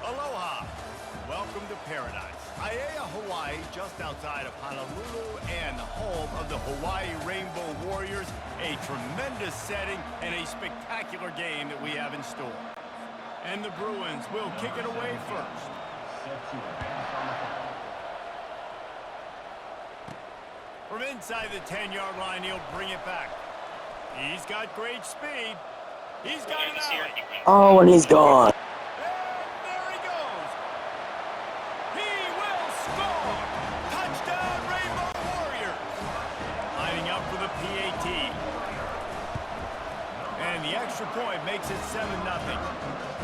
Aloha. Welcome to paradise. Aiea, Hawaii, just outside of Honolulu and the home of the Hawaii Rainbow Warriors. A tremendous setting and a spectacular game that we have in store. And the Bruins will kick it away first. From inside the 10-yard line, he'll bring it back. He's got great speed. He's got it out. Oh, and he's gone. And there he goes. He will score. Touchdown, Rainbow Warriors. Lining up for the PAT. And the extra point makes it 7-0.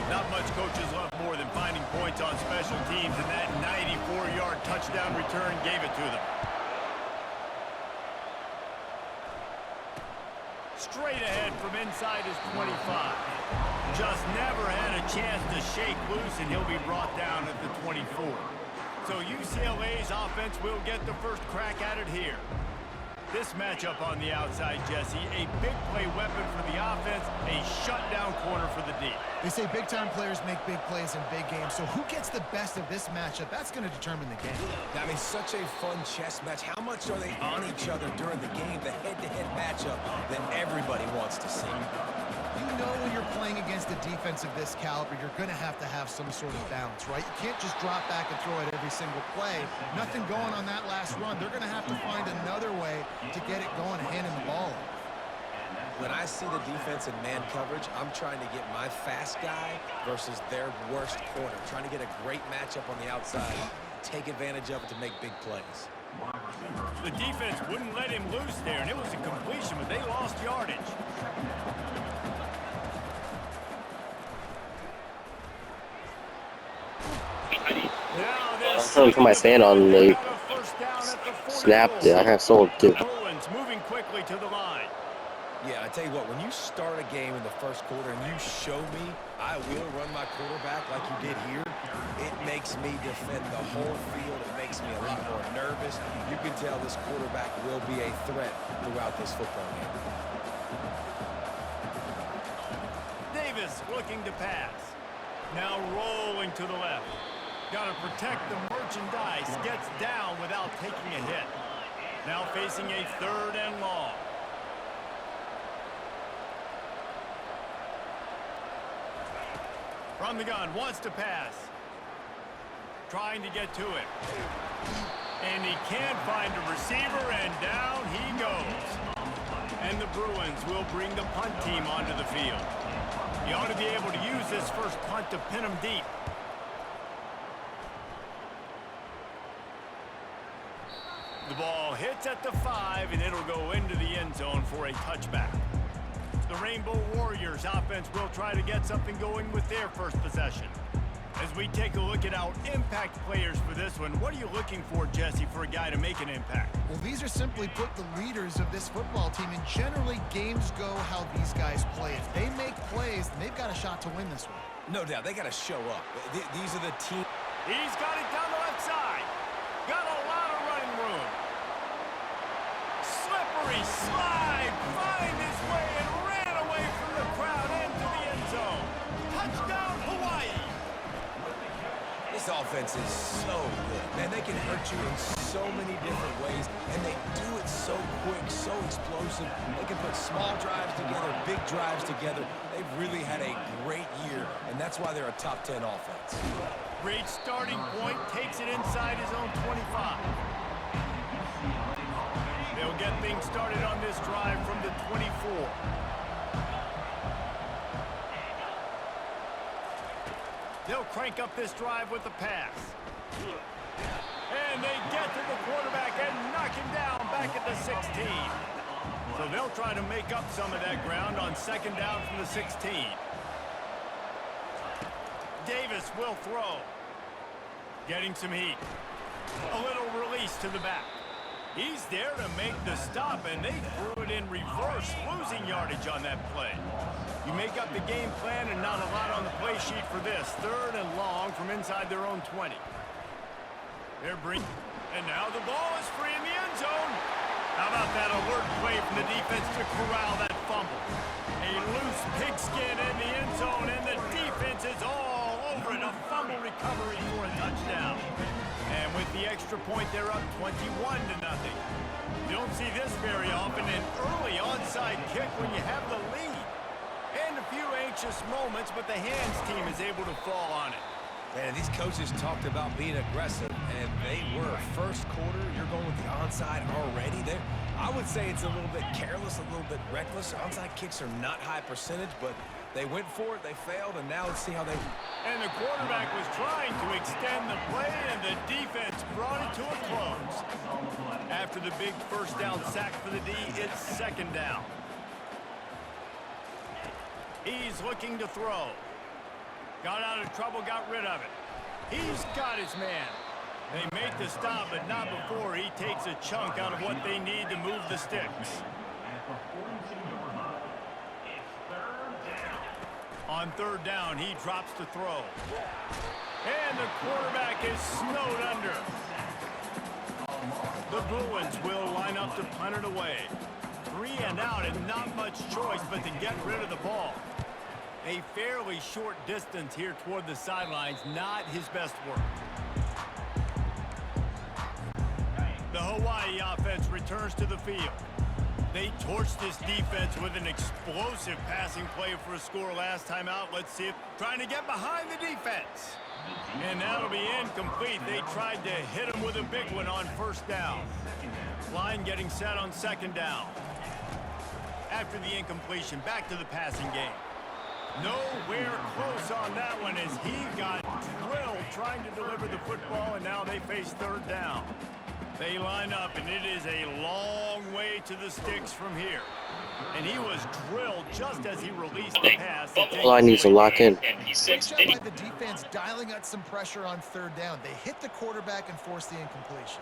Not much coaches love more than finding points on special teams, and that 94-yard touchdown return gave it to them. Straight ahead from inside his 25. Just never had a chance to shake loose, and he'll be brought down at the 24. So UCLA's offense will get the first crack at it here. This matchup on the outside, Jesse, a big play weapon for the offense, a shutdown corner for the D. They say big-time players make big plays in big games, so who gets the best of this matchup? That's going to determine the game. I mean, such a fun chess match. How much are they on each other during the game, the head-to-head matchup that everybody wants to see? You know when you're playing against a defense of this caliber, you're going to have some sort of balance, right? You can't just drop back and throw it every single play. Nothing going on that last run. They're going to have to find another way to get it going and handing the ball off. When I see the defense in man coverage, I'm trying to get my fast guy versus their worst corner. Trying to get a great matchup on the outside, take advantage of it to make big plays. The defense wouldn't let him loose there, and it was a completion, but they lost yardage. I saw him put my stand on the snap there. I have sold too. Bruins moving quickly to the line. Yeah, I tell you what, when you start a game in the first quarter and you show me I will run my quarterback like you did here, it makes me defend the whole field. It makes me a little more nervous. You can tell this quarterback will be a threat throughout this football game. Davis looking to pass. Now rolling to the left. Got to protect the merchandise. Gets down without taking a hit. Now facing a 3rd and long. From the gun, wants to pass. Trying to get to it. And he can't find a receiver, and down he goes. And the Bruins will bring the punt team onto the field. You ought to be able to use this first punt to pin them deep. The ball hits at the 5, and it'll go into the end zone for a touchback. The Rainbow Warriors offense will try to get something going with their first possession. As we take a look at our impact players for this one, what are you looking for, Jesse, for a guy to make an impact? Well, these are simply put the leaders of this football team, and generally games go how these guys play. If they make plays, then they've got a shot to win this one. No doubt, they got to show up. These are the team. He's got it down the left side. Got a lot of running room. Slippery slide, find his way and ran away from the crowd into the end zone. Touchdown, Hawaii. This offense is so good, man. They can hurt you in so many different ways, and they do it so quick, so explosive. They can put small drives together, big drives together. They've really had a great year, and that's why they're a top 10 offense. Great starting point, takes it inside his own 25. They'll get things started on this drive from the 24. They'll crank up this drive with the pass. And they get to the quarterback and knock him down back at the 16. So they'll try to make up some of that ground on 2nd down from the 16. Davis will throw. Getting some heat. A little release to the back. He's there to make the stop, and they threw it in reverse, losing yardage on that play. You make up the game plan and not a lot on the play sheet for this. 3rd and long from inside their own 20. And now the ball is free in the end zone. How about that alert play from the defense to corral that fumble? A loose pigskin in the end zone, and the defense is all over it. A fumble incredible recovery for a touchdown. And with the extra point, they're up 21-0. You don't see this very often, an early onside kick when you have the lead. And a few anxious moments, but the hands team is able to fall on it. Man, these coaches talked about being aggressive, and they were. First quarter, you're going with the onside already. I would say it's a little bit careless, a little bit reckless. Onside kicks are not high percentage, but they went for it, they failed, and now let's see how they... And the quarterback was trying to extend the play, and the defense brought it to a close. After the big first down sack for the D, it's second down. He's looking to throw. Got out of trouble, got rid of it. He's got his man. They make the stop, but not before he takes a chunk out of what they need to move the sticks. On third down, he drops to throw. And the quarterback is snowed under. The Bruins will line up to punt it away. 3 and out and not much choice but to get rid of the ball. A fairly short distance here toward the sidelines, not his best work. The Hawaii offense returns to the field. They torched this defense with an explosive passing play for a score last time out. Let's see if trying to get behind the defense. And that'll be incomplete. They tried to hit him with a big one on first down. Line getting set on second down. After the incompletion, back to the passing game. Nowhere close on that one as he got drilled trying to deliver the football, and now they face third down. They line up, and it is a long way to the sticks from here. And he was drilled just as he released the pass. Line needs to lock in. Great job by the defense dialing out some pressure on third down. They hit the quarterback and forced the incompletion.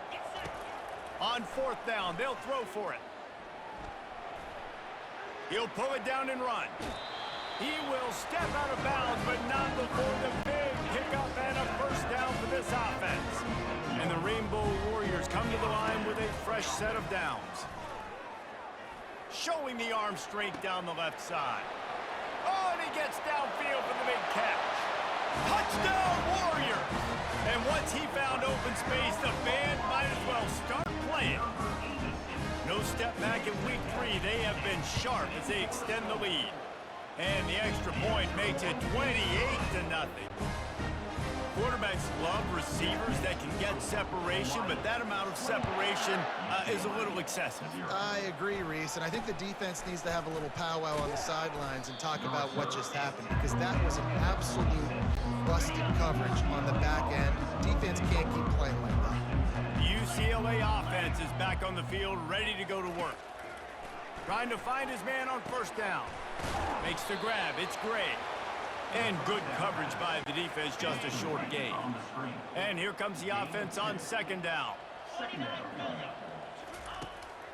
On fourth down, they'll throw for it. He'll pull it down and run. He will step out of bounds, but not before the big pickup and a first down for this offense. And the Rainbow Warriors come to the line with a fresh set of downs. Showing the arm strength down the left side. Oh, and he gets downfield for the big catch. Touchdown, Warriors! And once he found open space, the band might as well start playing. No step back in week 3. They have been sharp as they extend the lead. And the extra point makes it 28-0. Quarterbacks love receivers that can get separation, but that amount of separation is a little excessive. I agree, Reese, and I think the defense needs to have a little powwow on the sidelines and talk about what just happened, because that was an absolute busted coverage on the back end. Defense can't keep playing like that. The UCLA offense is back on the field, ready to go to work. Trying to find his man on first down. Makes the grab. It's Gray. And good coverage by the defense, just a short gain. And here comes the offense on second down.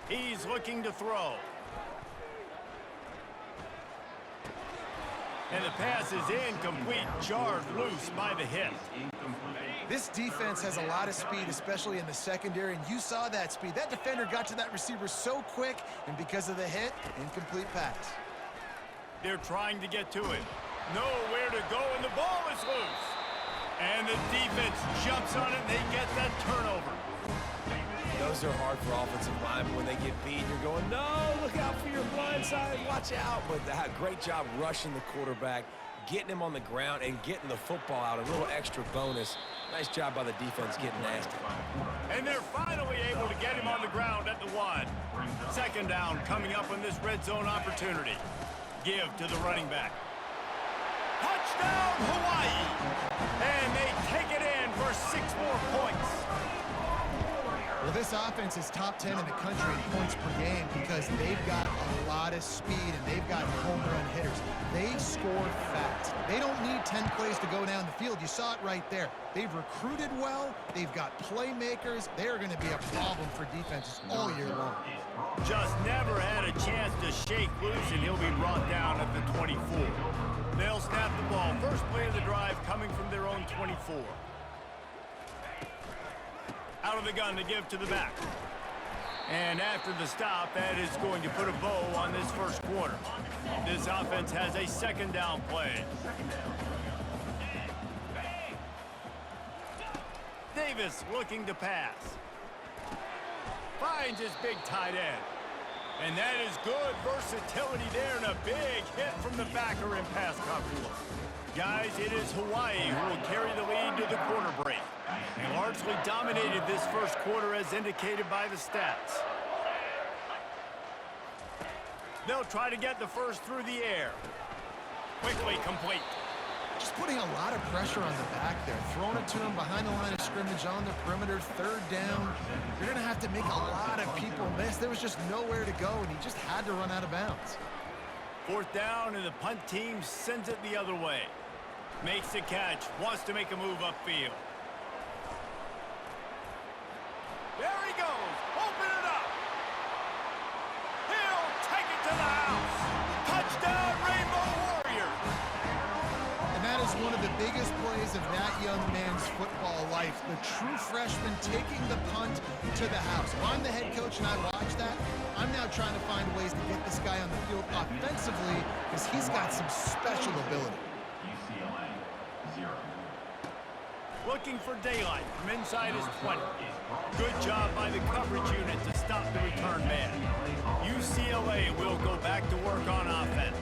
He's looking to throw. And the pass is incomplete, jarred loose by the hit. This defense has a lot of speed, especially in the secondary, and you saw that speed. That defender got to that receiver so quick, and because of the hit, incomplete pass. They're trying to get to it. Nowhere to go, and the ball is loose. And the defense jumps on it, and they get that turnover. Those are hard for offensive linemen when they get beat. You're going, no, look out for your blind side, watch out. But that great job rushing the quarterback, getting him on the ground, and getting the football out. A little extra bonus. Nice job by the defense getting nasty. And they're finally able to get him on the ground at the 1. Second down coming up on this red zone opportunity. Give to the running back. Touchdown, Hawaii! And they take it in for 6 more points. Well, this offense is top 10 in the country in points per game because they've got a lot of speed and they've got home run hitters. They score fast. They don't need 10 plays to go down the field. You saw it right there. They've recruited well. They've got playmakers. They're going to be a problem for defenses all year long. Just never had a chance to shake loose, and he'll be brought down at the 24. They'll snap the ball. First play of the drive coming from their own 24. Out of the gun to give to the back. And after the stop, that is going to put a bow on this first quarter. This offense has a second down play. Davis looking to pass. Finds his big tight end. And that is good versatility there and a big hit from the backer in pass coverage. Guys, it is Hawaii who will carry the lead to the quarter break. They largely dominated this first quarter as indicated by the stats. They'll try to get the first through the air. Quickly complete. Just putting a lot of pressure on the back there. Throwing it to him behind the line of scrimmage on the perimeter. Third down. You're going to have to make a lot of people miss. There was just nowhere to go, and he just had to run out of bounds. Fourth down, and the punt team sends it the other way. Makes the catch. Wants to make a move upfield. There he goes. Open it up. He'll take it to the house. Touchdown, Rainbow Warriors. And that is one of the biggest plays of that young man's football life. The true freshman taking the punt to the house. If I'm the head coach and I watch that, I'm now trying to find ways to get this guy on the field offensively because he's got some special ability. Looking for daylight from inside his 20. Good job by the coverage unit to stop the return man. UCLA will go back to work on offense.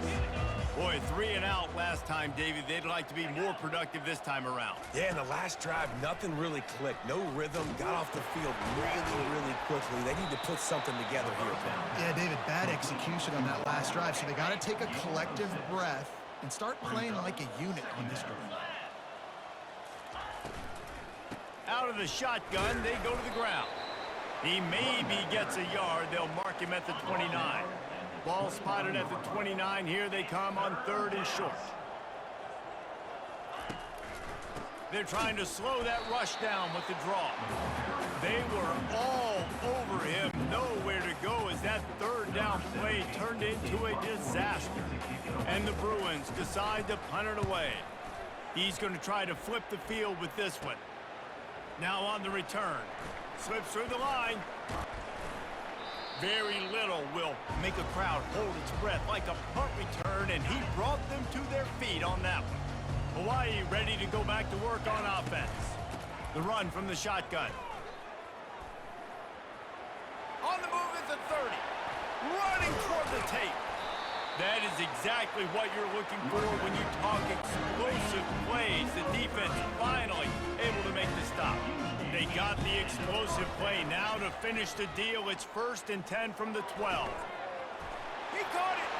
Boy, 3 and out last time, David. They'd like to be more productive this time around. Yeah, in the last drive, nothing really clicked. No rhythm. Got off the field really quickly. They need to put something together here, Ben. Yeah, David, bad execution on that last drive. So they got to take a collective breath and start playing like a unit on this drive. Out of the shotgun, they go to the ground. He maybe gets a yard. They'll mark him at the 29. Ball spotted at the 29. Here they come on 3rd and short. They're trying to slow that rush down with the draw. They were all over him. Nowhere to go as that 3rd down play turned into a disaster. And the Bruins decide to punt it away. He's going to try to flip the field with this one. Now on the return. Slips through the line. Very little will make a crowd hold its breath like a punt return, and he brought them to their feet on that one. Hawaii ready to go back to work on offense. The run from the shotgun. On the move is the 30. Running toward the tape. That is exactly what you're looking for when you talk explosive plays. The defense finally able to make the stop. They got the explosive play. Now to finish the deal, it's 1st and 10 from the 12. He caught it,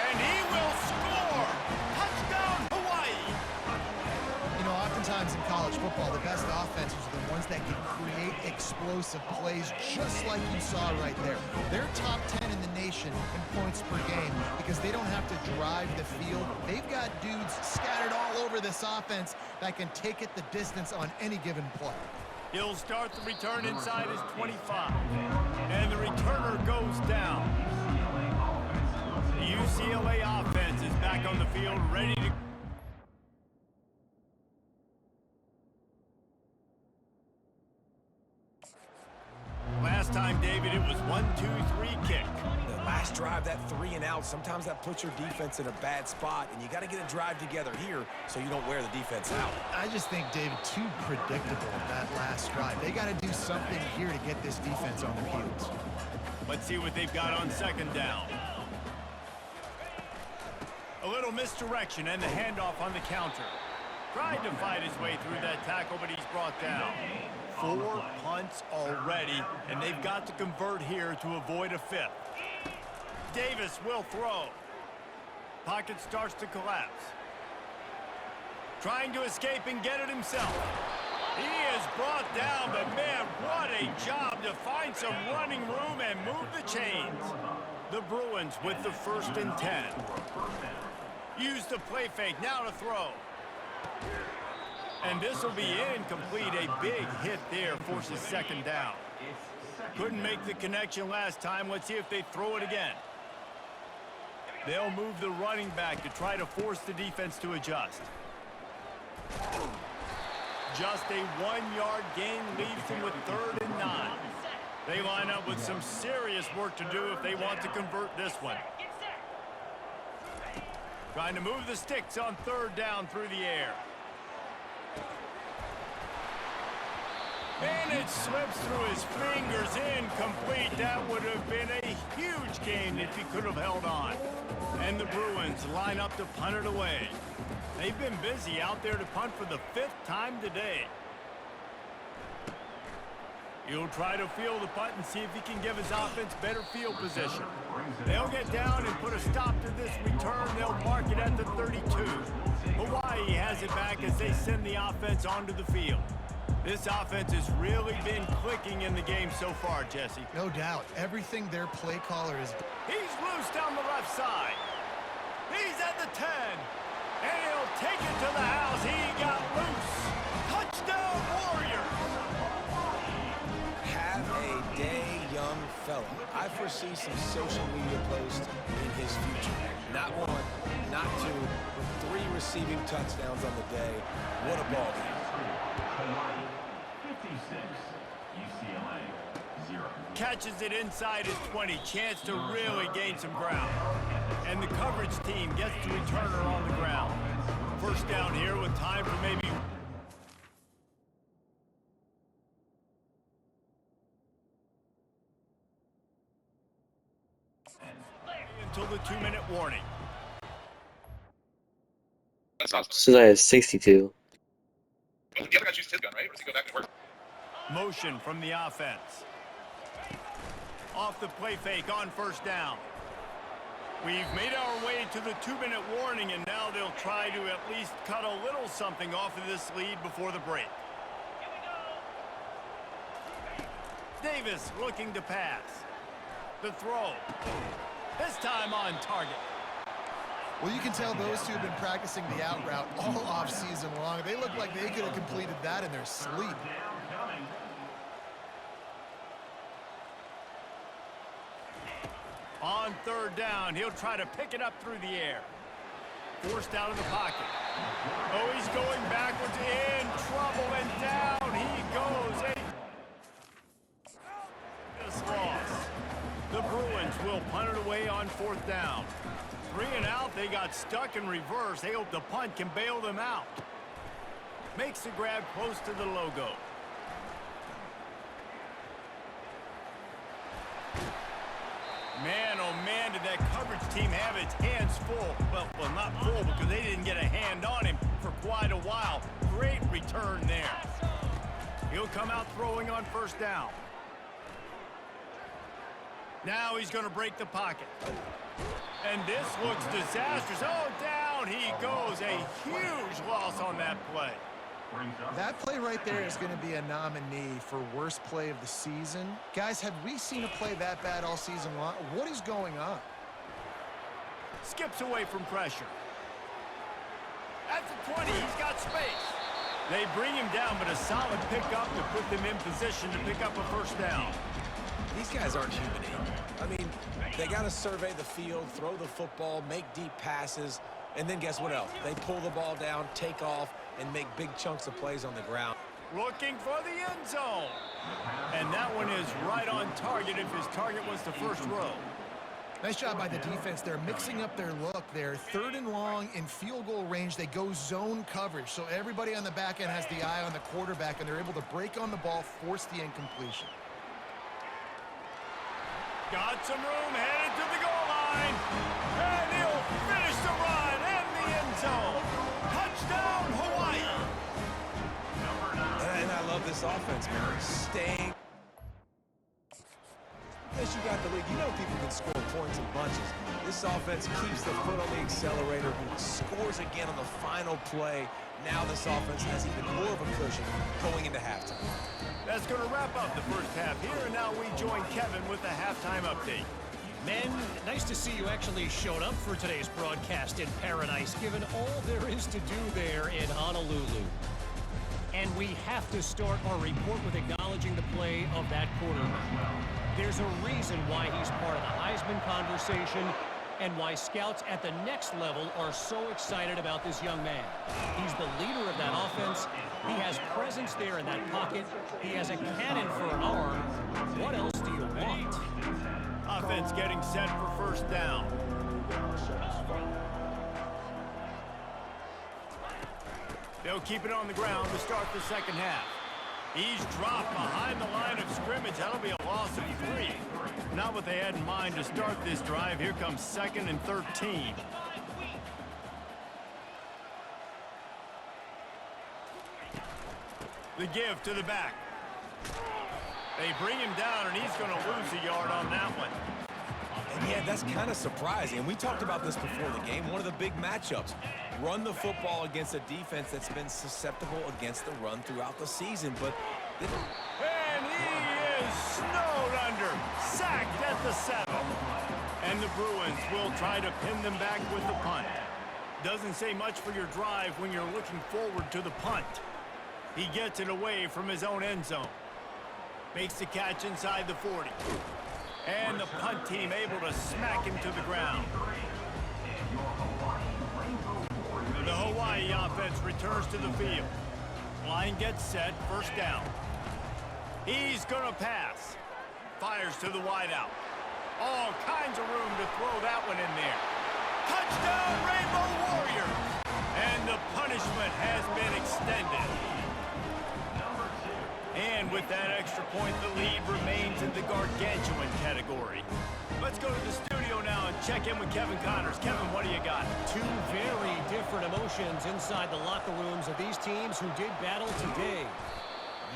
and he will score. Touchdown, Hawaii. You know, oftentimes in college football, the best offenses are the ones that can create explosive plays just like you saw right there. They're top 10 in the nation in points per game because they don't have to drive the field. They've got dudes scattered all over this offense that can take it the distance on any given play. He'll start the return inside his 25. And the returner goes down. The UCLA offense is back on the field, ready to... Last time, David, it was 1-2-3 kick. The last drive, that 3 and out, sometimes that puts your defense in a bad spot, and you got to get a drive together here so you don't wear the defense out. I just think, David, too predictable that last drive. They got to do something here to get this defense on their heels. Let's see what they've got on 2nd down. A little misdirection and the handoff on the counter. Tried to fight his way through that tackle, but he's brought down. 4 punts already, and they've got to convert here to avoid a 5th. Davis will throw. Pocket starts to collapse. Trying to escape and get it himself. He is brought down, but man, what a job to find some running room and move the chains. The Bruins with the 1st and 10. Use the play fake, now to throw. And this will be incomplete. A big hit there forces 2nd down. Couldn't make the connection last time. Let's see if they throw it again. They'll move the running back to try to force the defense to adjust. Just a 1-yard gain leaves them with 3rd and 9. They line up with some serious work to do if they want to convert this one. Trying to move the sticks on 3rd down through the air. it slips through his fingers, incomplete. That would have been a huge gain if he could have held on. And the Bruins line up to punt it away. They've been busy out there to punt for the 5th time today. He'll try to field the punt and see if he can give his offense better field position. They'll get down and put a stop to this return. They'll mark it at the 32. Hawaii has it back as they send the offense onto the field. This offense has really been clicking in the game so far, Jesse. No doubt. Everything their play caller is... He's loose down the left side. He's at the 10. And he'll take it to the house. He got loose. Touchdown, Warriors. Have a day, young fella. I foresee some social media posts in his future. Not 1, not 2, but 3 receiving touchdowns on the day. What a ball game. Catches it inside his 20. Chance to really gain some ground. And the coverage team gets the returner on the ground. First down here with time for maybe... until the 2-minute warning. Since I have 62. The other guy chooses his gun, right? Or does he go back and work? Motion from the offense. Off the play fake on first down. We've made our way to the 2-minute warning, and now they'll try to at least cut a little something off of this lead before the break. Davis looking to pass. The throw. This time on target. Well, you can tell those two have been practicing the out route all off-season long. They look like they could have completed that in their sleep. On third down, he'll try to pick it up through the air. Forced out of the pocket. Oh, he's going backwards, in trouble, and down he goes. This loss. The Bruins will punt it away on fourth down. 3 and out, they got stuck in reverse. They hope the punt can bail them out. Makes the grab close to the logo. Man, oh man, did that coverage team have its hands full. Well, not full because they didn't get a hand on him for quite a while. Great return there. He'll come out throwing on first down. Now he's going to break the pocket. And this looks disastrous. Oh, down he goes. A huge loss on that play. That play right there is going to be a nominee for worst play of the season. Guys, have we seen a play that bad all season long? What is going on? Skips away from pressure. At the 20, he's got space. They bring him down, but a solid pickup to put them in position to pick up a first down. These guys aren't human. I mean, they got to survey the field, throw the football, make deep passes, and then guess what else? They pull the ball down, take off, and make big chunks of plays on the ground. Looking for the end zone. And that one is right on target if his target was the first row. Nice job by the defense. They're mixing up their look there. 3rd and long in field goal range. They go zone coverage. So everybody on the back end has the eye on the quarterback, and they're able to break on the ball, force the incompletion. Got some room, headed to the goal line. And he'll finish the run and the end zone. Touchdown, Hawaii. And I love this offense, man. Staying. As you got the league, you know people can score points in bunches. This offense keeps the foot on the accelerator, scores again on the final play. Now this offense has even more of a cushion going into halftime. That's going to wrap up the first half here, and now we join Kevin with the halftime update. Men, nice to see you actually showed up for today's broadcast in paradise, given all there is to do there in Honolulu. And we have to start our report with acknowledging the play of that quarterback. There's a reason why he's part of the Heisman conversation and why scouts at the next level are so excited about this young man. He's the leader of that offense. He has presence there in that pocket. He has a cannon for an arm. What else do you want? Offense getting set for first down. They'll keep it on the ground to start the second half. He's dropped behind the line of scrimmage. That'll be a loss of 3. Not what they had in mind to start this drive. Here comes 2nd and 13. The give to the back. They bring him down, and he's going to lose a yard on that one. And yeah, that's kind of surprising. And we talked about this before the game. One of the big matchups. Run the football against a defense that's been susceptible against the run throughout the season. But and he is snowed under. Sacked at the 7. And the Bruins will try to pin them back with the punt. Doesn't say much for your drive when you're looking forward to the punt. He gets it away from his own end zone. Makes the catch inside the 40. And the punt team able to smack him to the ground. The Hawaii offense returns to the field. Line gets set, 1st down. He's going to pass. Fires to the wideout. All kinds of room to throw that one in there. Touchdown, Rainbow Warriors! And the punishment has been extended. And with that extra point, the lead remains in the gargantuan category. Let's go to the studio now and check in with Kevin Connors. Kevin, what do you got? 2 very different emotions inside the locker rooms of these teams who did battle today.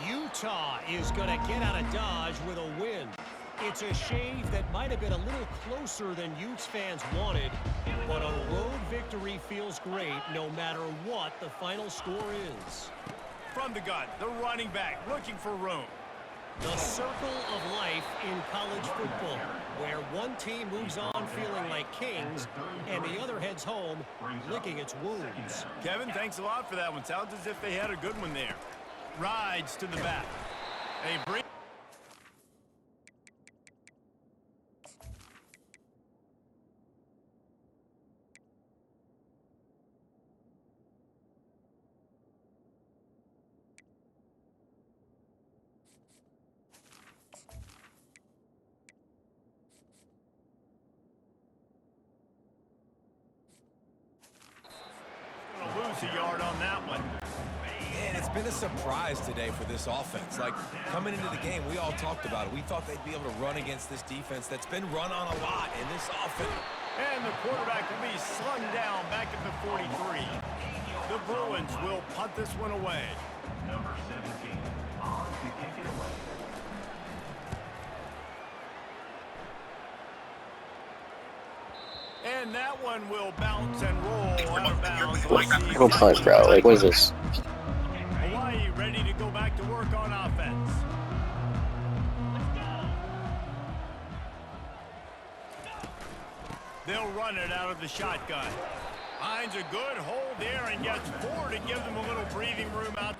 Utah is going to get out of Dodge with a win. It's a shave that might have been a little closer than Utes fans wanted, but a road victory feels great no matter what the final score is. From the gun, the running back looking for room. The circle of life in college football, where one team moves on feeling like kings and the other heads home licking its wounds. Kevin, thanks a lot for that one. Sounds as if they had a good one there. Rides to the back. They bring... lose a yard on that one. man, it's been a surprise today for this offense. Like, coming into the game, we all talked about it. We thought they'd be able to run against this defense that's been run on a lot in this offense. And the quarterback will be slung down back at the 43. The Bruins will punt this one away. Number 17, on to kick it away. And that one will bounce and roll out of bounds. Go punt, bro. Like, what is this? Hawaii ready to go back to work on offense. They'll run it out of the shotgun. Finds a good hold there and gets 4 to give them a little breathing room out.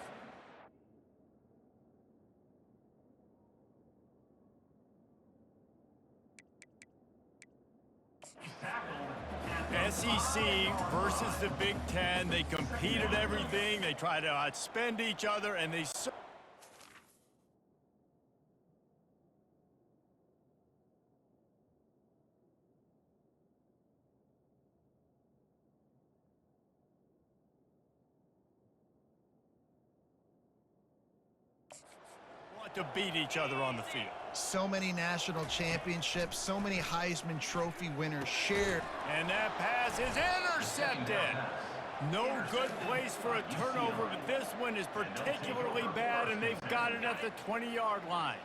SEC versus the Big Ten. They competed everything. They try to outspend each other, and they... want to beat each other on the field. So many national championships, so many Heisman Trophy winners shared. And that pass is intercepted. No good place for a turnover, but this one is particularly bad, and they've got it at the 20-yard line.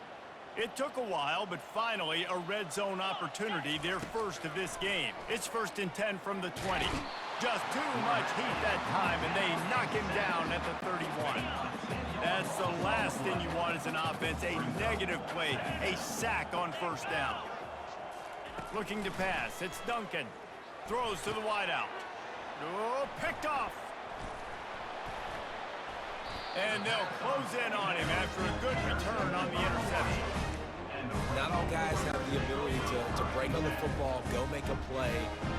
It took a while, but finally a red zone opportunity, their first of this game. It's 1st and 10 from the 20. Just too much heat that time, and they knock him down at the 31. That's the last thing you want as an offense, a negative play, a sack on 1st down. Looking to pass, it's Duncan. Throws to the wideout. Oh, picked off. And they'll close in on him after a good return on the interception. Not all guys have the ability to break on the football, go make a play,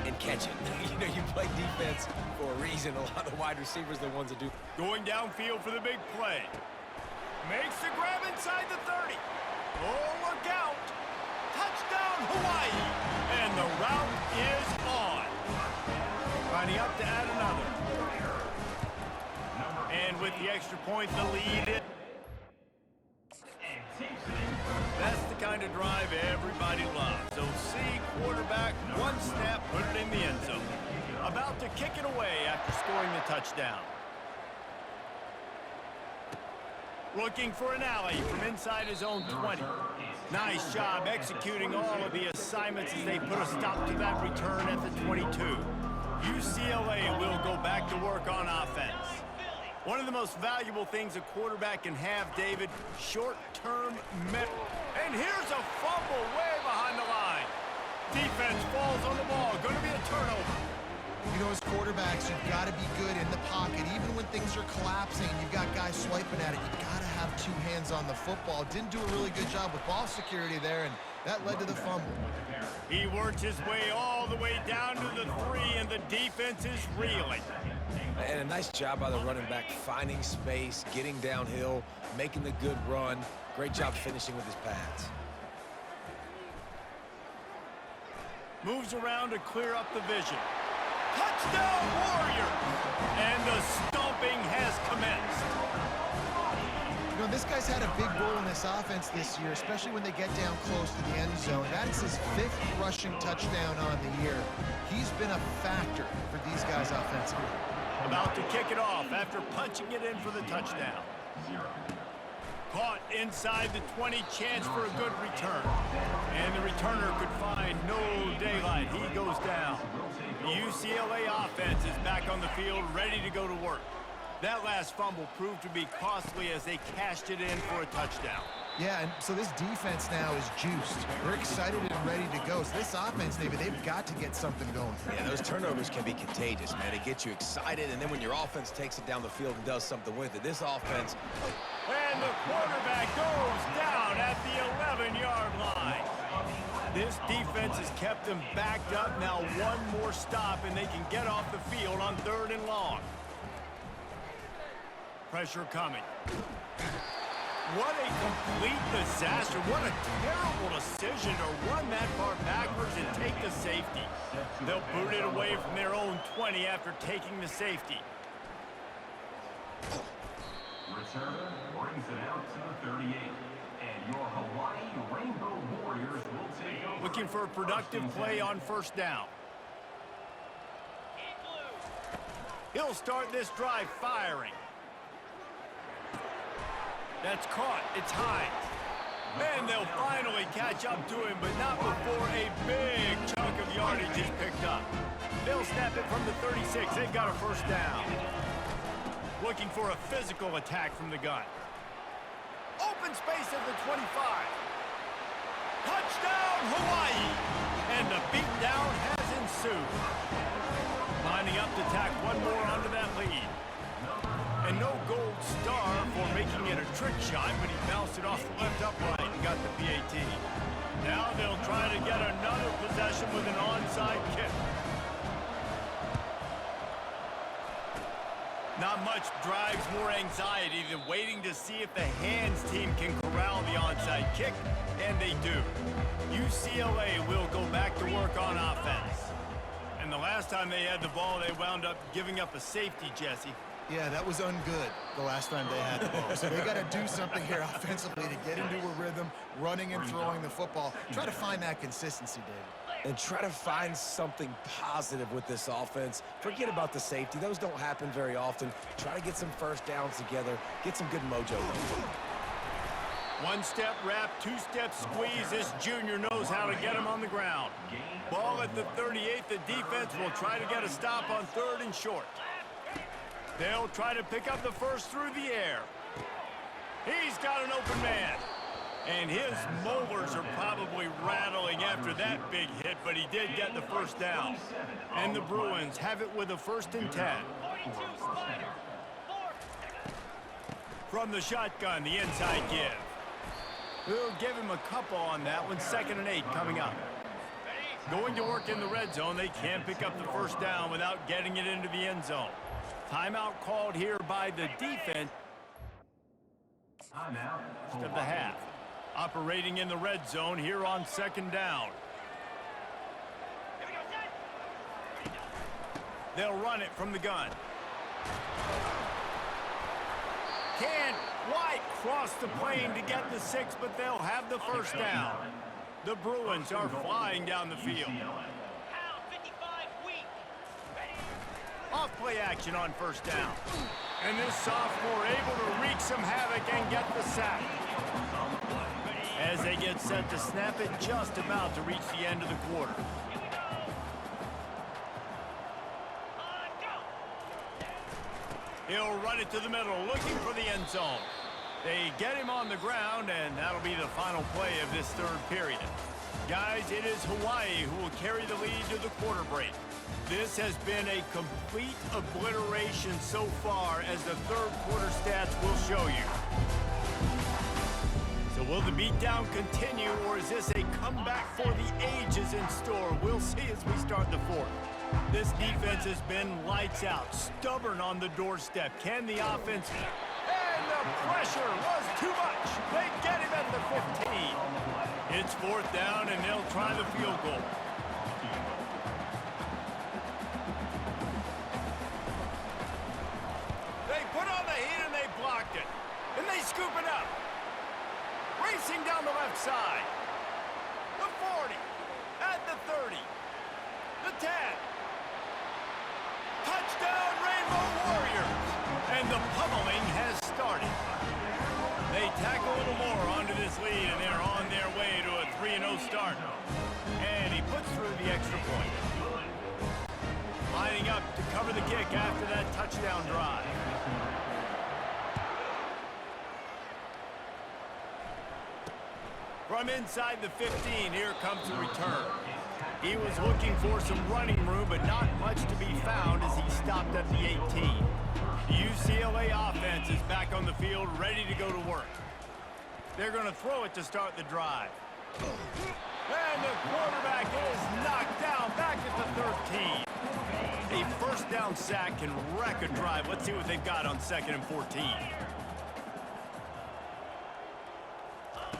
and catch it. You know, you play defense for a reason. A lot of the wide receivers are the ones that do. Going downfield for the big play. Makes the grab inside the 30. Oh, look out. Touchdown, Hawaii. And the route is on. Lining up to add another. And with the extra point, the lead is... the kind of drive everybody loves. So see quarterback, one snap, put it in the end zone. About to kick it away after scoring the touchdown. Looking for an alley from inside his own 20. Nice job executing all of the assignments as they put a stop to that return at the 22. UCLA will go back to work on offense. One of the most valuable things a quarterback can have, David, short-term memory. And here's a fumble way behind the line. Defense falls on the ball. Going to be a turnover. You know, as quarterbacks, you've got to be good in the pocket. Even when things are collapsing and you've got guys swiping at it, you've got to have two hands on the football. Didn't do a really good job with ball security there, and that led to the fumble. He works his way all the way down to the 3, and the defense is reeling. And a nice job by the running back, finding space, getting downhill, making the good run. Great job finishing with his pads. Moves around to clear up the vision. Touchdown, Warriors! And the stomping has commenced. You know, this guy's had a big role in this offense this year, especially when they get down close to the end zone. That's his 5th rushing touchdown on the year. He's been a factor for these guys offensively. About to kick it off after punching it in for the touchdown. Caught inside the 20, chance for a good return. And the returner could find no daylight. He goes down. The UCLA offense is back on the field, ready to go to work. That last fumble proved to be costly as they cashed it in for a touchdown. Yeah, and so this defense now is juiced. They're excited and ready to go. So this offense, David, they've got to get something going. Yeah, those turnovers can be contagious, man. It gets you excited, and then when your offense takes it down the field and does something with it, this offense... And the quarterback goes down at the 11-yard line. This defense has kept them backed up. Now one more stop, and they can get off the field on 3rd and long. Pressure coming. What a complete disaster. What a terrible decision to run that far backwards and take the safety. They'll boot it away from their own 20 after taking the safety. Return brings it out to the 38. And your Hawaii Rainbow Warriors will take over. Looking for a productive play on 1st down. He'll start this drive firing. That's caught. It's Hines. And they'll finally catch up to him, but not before a big chunk of yardage is picked up. They'll snap it from the 36. They've got a 1st down. Looking for a physical attack from the gun. Open space at the 25. Touchdown, Hawaii! And the beatdown has ensued. Lining up to tack one more onto that lead. And no gold star for making it a trick shot, but he bounced it off the left upright and got the PAT. Now they'll try to get another possession with an onside kick. Not much drives more anxiety than waiting to see if the hands team can corral the onside kick, and they do. UCLA will go back to work on offense. And the last time they had the ball, they wound up giving up a safety, Jesse. Yeah, that was ungood the last time they had the ball. So they got to do something here offensively to get into a rhythm, running and throwing the football. Try to find that consistency, David. And try to find something positive with this offense. Forget about the safety. Those don't happen very often. Try to get some 1st downs together. Get some good mojo. One-step wrap, 2-step squeeze. This junior knows how to get him on the ground. Ball at the 38. The defense will try to get a stop on 3rd and short. They'll try to pick up the 1st through the air. He's got an open man. And his molars are probably rattling after that big hit, but he did get the 1st down. And the Bruins have it with a 1st and 10. From the shotgun, the inside give. We'll give him a couple on that one. 2nd and 8 coming up. Going to work in the red zone. They can't pick up the 1st down without getting it into the end zone. Timeout called here by the defense of the half. Operating in the red zone here on 2nd down. They'll run it from the gun. can't quite cross the plane to get the 6, but they'll have the first down. The Bruins are flying down the field. Off play action on first down. And this sophomore able to wreak some havoc and get the sack. As they get set to snap it, just about to reach the end of the quarter. He'll run it to the middle, looking for the end zone. They get him on the ground, and that'll be the final play of this third period. Guys, it is Hawaii who will carry the lead to the quarter break. This has been a complete obliteration so far, as the third quarter stats will show you. So will the beatdown continue, or is this a comeback for the ages in store? We'll see as we start the fourth. This defense has been lights out, stubborn on the doorstep. Can the offense... And the pressure was too much. They get him at the 15. It's fourth down, and they'll try the field goal. They put on the heat, and they blocked it. And they scoop it up. Racing down the left side. The 40. At the 30. The 10. Touchdown, Rainbow Warriors! And the pummeling has started. They tack a little more onto this lead, and they're on their way to a 3-0 start. And he puts through the extra point. Lining up to cover the kick after that touchdown drive. From inside the 15, here comes the return. He was looking for some running room, but not much to be found as he stopped at the 18. The UCLA offense is back on the field, ready to go to work. They're going to throw it to start the drive. And the quarterback is knocked down back at the 13. A first down sack can wreck a drive. Let's see what they've got on 2nd and 14.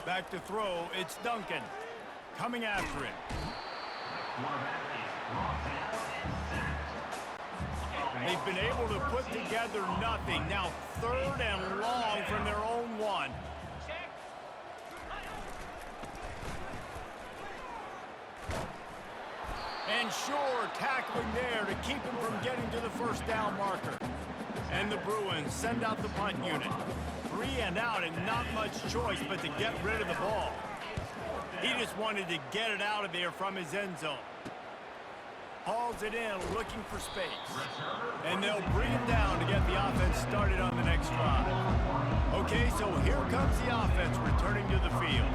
Back to throw, it's Duncan. Coming after him. They've been able to put together nothing. Now 3rd and long from their own 1. And sure, tackling there to keep him from getting to the first down marker. And the Bruins send out the punt unit. 3 and out, and not much choice but to get rid of the ball. He just wanted to get it out of there from his end zone. Hauls it in, looking for space. And they'll bring him down to get the offense started on the next drive. Okay, so here comes the offense returning to the field.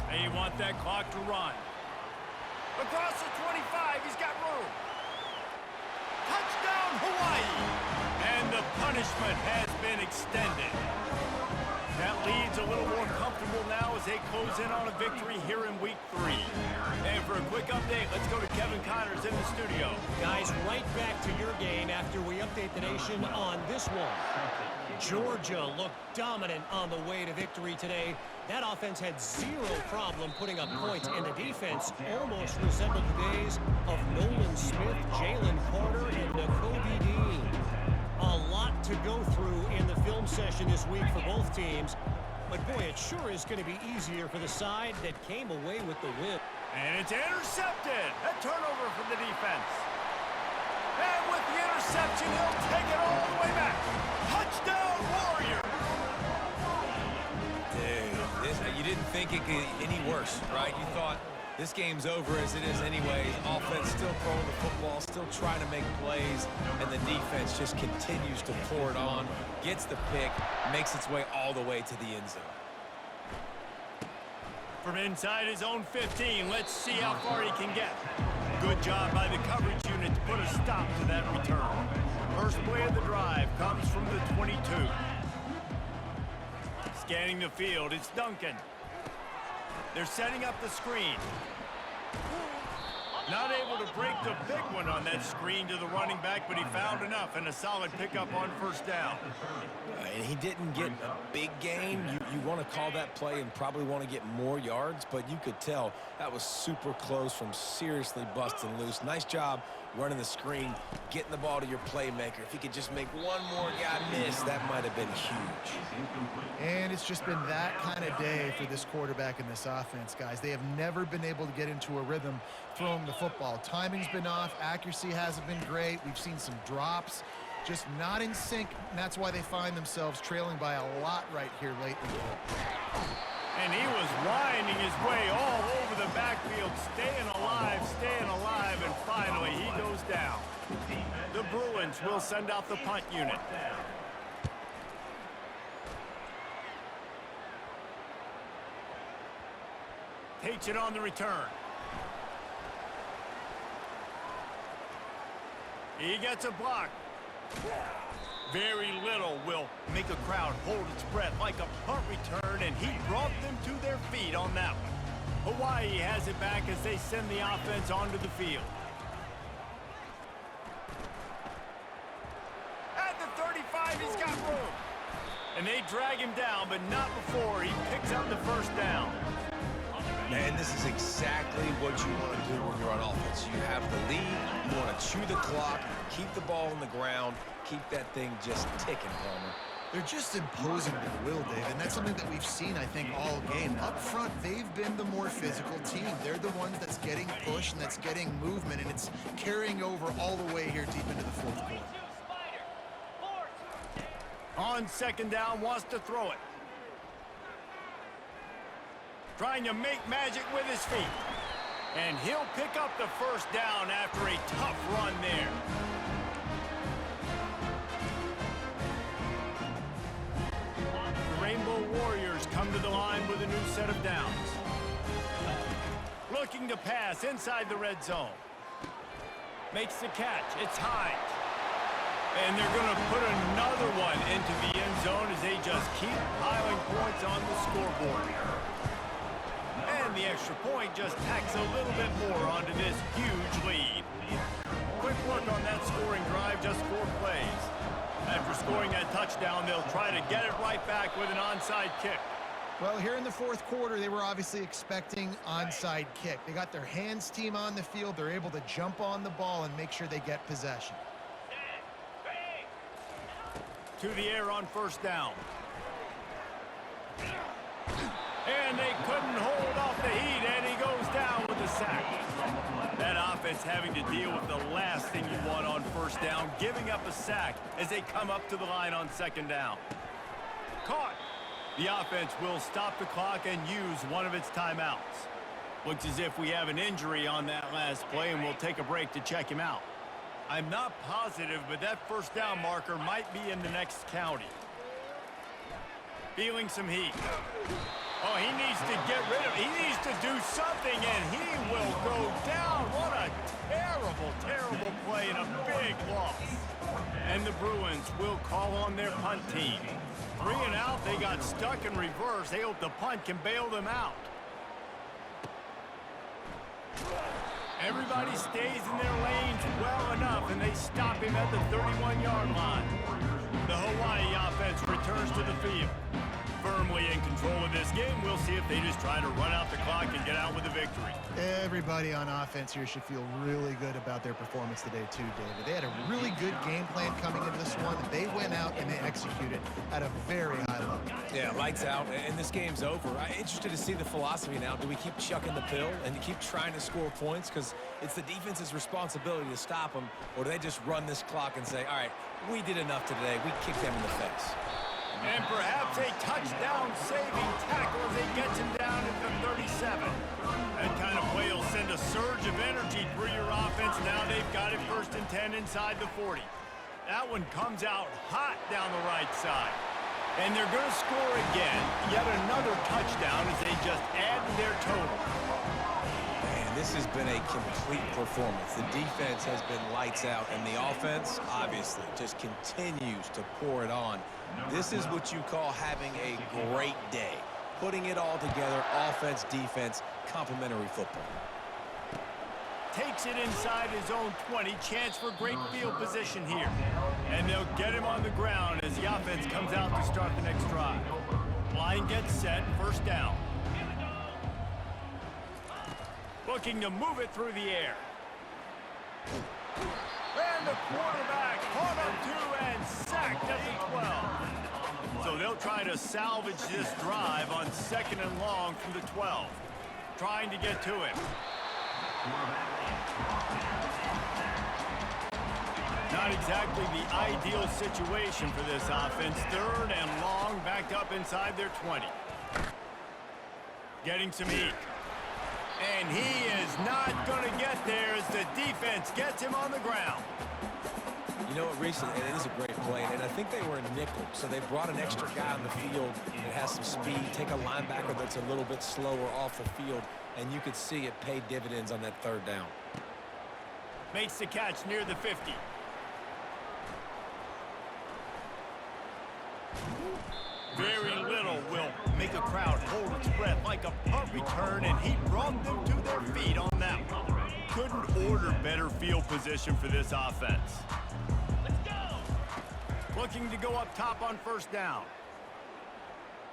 They want that clock to run. Across the 25, he's got room. Touchdown, Hawaii! And the punishment has been extended. That lead's a little more comfortable now as they close in on a victory here in week 3. And for a quick update, let's go to Kevin Connors in the studio. Guys, right back to your game after we update the nation on this one. Georgia looked dominant on the way to victory today. That offense had zero problem putting up points, and the defense almost resembled the days of Nolan Smith, Jalen Carter, and Nakobe Dean. A lot to go through in the film session this week for both teams. But boy, it sure is going to be easier for the side that came away with the win. And it's intercepted. A turnover from the defense. And with the interception, he'll take it all the way back. Touchdown, Warriors! Dude, you didn't think it could get any worse, right? You thought this game's over as it is anyways. Offense still throwing the football, still trying to make plays, and the defense just continues to pour it on, gets the pick, makes its way all the way to the end zone. From inside his own 15, let's see how far he can get. Good job by the coverage unit to put a stop to that return. First play of the drive comes from the 22. Scanning the field, it's Duncan. They're setting up the screen. Not able to break the big one on that screen to the running back, but he found enough and a solid pickup on first down. And he didn't get a big gain. You want to call that play and probably want to get more yards, but you could tell that was super close from seriously busting loose. Nice job running the screen, getting the ball to your playmaker. If he could just make one more guy miss, that might have been huge. And it's just been that kind of day for this quarterback and this offense, guys. They have never been able to get into a rhythm throwing the football. Timing's been off. Accuracy hasn't been great. We've seen some drops. Just not in sync, and that's why they find themselves trailing by a lot right here late in the game. And he was winding his way all over the backfield, staying alive, and finally he goes down. The Bruins will send out the punt unit. Takes it on the return. He gets a block. Very little will make a crowd hold its breath like a punt return, and he brought them to their feet on that one. Hawaii has it back as they send the offense onto the field. At the 35, he's got room. And they drag him down, but not before he picks up the first down. Man, this is exactly what you want to do when you're on offense. You have the lead, you want to chew the clock, keep the ball on the ground, keep that thing just ticking, Palmer. They're just imposing their will, Dave, and that's something that we've seen, I think, all game. Up front, they've been the more physical team. They're the ones that's getting pushed and that's getting movement, and it's carrying over all the way here deep into the fourth quarter. On second down, wants to throw it. Trying to make magic with his feet. And he'll pick up the first down after a tough run there. The Rainbow Warriors come to the line with a new set of downs. Looking to pass inside the red zone. Makes the catch. It's Hines. And they're going to put another one into the end zone as they just keep piling points on the scoreboard. And the extra point just tacks a little bit more onto this huge lead. Quick work on that scoring drive, just 4 plays. After scoring that touchdown, they'll try to get it right back with an onside kick. Well, here in the fourth quarter, they were obviously expecting onside kick. They got their hands team on the field. They're able to jump on the ball and make sure they get possession. To the air on first down. And they couldn't hold off the heat, and he goes down with a sack. That offense having to deal with the last thing you want on first down, giving up a sack as they come up to the line on second down. Caught. The offense will stop the clock and use one of its timeouts. Looks as if we have an injury on that last play, and we'll take a break to check him out. I'm not positive, but that first down marker might be in the next county. Feeling some heat. Oh, he needs to get rid of it. He needs to do something, and he will go down. What a terrible, terrible play and a big loss. And the Bruins will call on their punt team. 3 and out, they got stuck in reverse. They hope the punt can bail them out. Everybody stays in their lanes well enough, and they stop him at the 31-yard line. The Hawaii offense returns to the field. Firmly in control of this game. We'll see if they just try to run out the clock and get out with a victory. Everybody on offense here should feel really good about their performance today too, David. They had a really good game plan coming into this one. They went out and they executed at a very high level. Yeah, lights out, and this game's over. I'm interested to see the philosophy now. Do we keep chucking the pill and keep trying to score points because it's the defense's responsibility to stop them, or do they just run this clock and say, all right, we did enough today. We kicked them in the face. And perhaps a touchdown-saving tackle as he gets him down at the 37. That kind of play will send a surge of energy through your offense. Now they've got it 1st and 10 inside the 40. That one comes out hot down the right side. And they're going to score again. Yet another touchdown as they just add to their total. Man, this has been a complete performance. The defense has been lights out, and the offense, obviously, just continues to pour it on. This is what you call having a great day. Putting it all together, offense, defense, complementary football. Takes it inside his own 20. Chance for great field position here. And they'll get him on the ground as the offense comes out to start the next drive. Line gets set, first down. Looking to move it through the air. And the quarterback caught up to and sacked at the 12. So they'll try to salvage this drive on 2nd and long from the 12. Trying to get to him. Not exactly the ideal situation for this offense. 3rd and long, backed up inside their 20. Getting some heat. And he is not going to get there as the defense gets him on the ground. You know what, Reese, and it is a great play, and I think they were in nickel, so they brought an extra guy on the field that has some speed, take a linebacker that's a little bit slower off the field, and you could see it pay dividends on that 3rd down. Makes the catch near the 50. Very little will make a crowd hold its breath like a punt return, and he brought them to their feet on that one. Couldn't order better field position for this offense. Let's go! Looking to go up top on 1st down.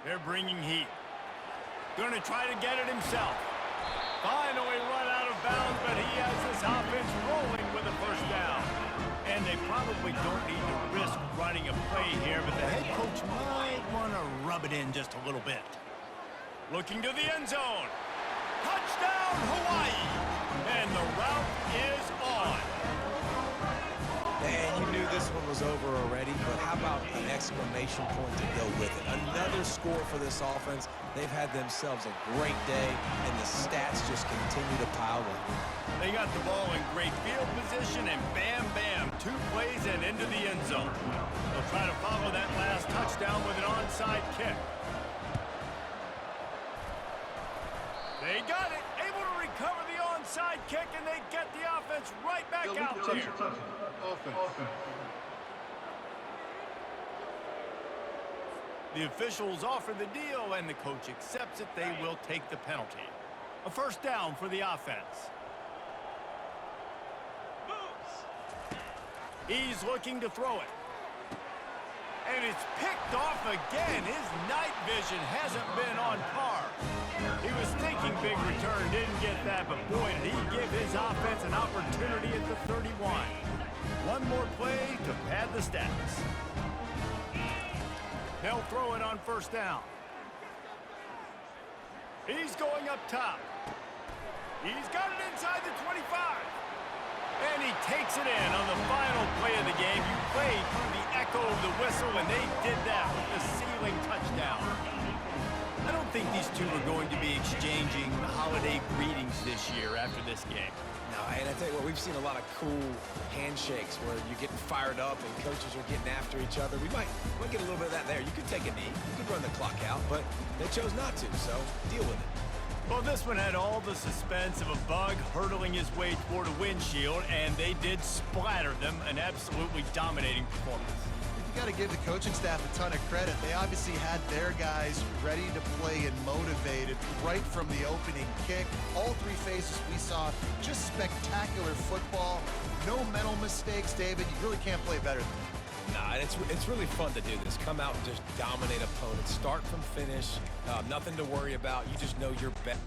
They're bringing heat. Gonna try to get it himself. Finally run out of bounds, but he has this offense rolling with a 1st down. And they probably don't need to risk running a play here, but the head coach might want to rub it in just a little bit. Looking to the end zone. Touchdown, Hawaii! And the route is on. And you knew this one was over already, but how about an exclamation point to go with it? Another score for this offense. They've had themselves a great day, and the stats just continue to pile up. They got the ball in great field position, and bam, bam, 2 plays and into the end zone. They'll try to follow that last touchdown with an onside kick. They got it, able to recover the onside kick, and they get the offense right back out there. The officials offer the deal, and the coach accepts it. They will take the penalty. A 1st down for the offense. He's looking to throw it. And it's picked off again. His night vision hasn't been on par. He was thinking big return, didn't get that, but boy, did he give his offense an opportunity at the 31. One more play to pad the stats. They'll throw it on 1st down. He's going up top. He's got it inside the 25. And he takes it in on the final play of the game. You played through the echo of the whistle, and they did that with the ceiling touchdown. I don't think these two are going to be exchanging holiday greetings this year after this game. No, and I tell you what, we've seen a lot of cool handshakes where you're getting fired up and coaches are getting after each other. We might get a little bit of that there. You could take a knee, you could run the clock out, but they chose not to, so deal with it. Well, this one had all the suspense of a bug hurtling his way toward a windshield, and they did splatter them, an absolutely dominating performance. You got to give the coaching staff a ton of credit. They obviously had their guys ready to play and motivated right from the opening kick. All 3 phases we saw, just spectacular football. No mental mistakes, David. You really can't play better than that. Nah, and it's really fun to do this. Come out and just dominate opponents. Start from finish. Nothing to worry about. You just know you're better.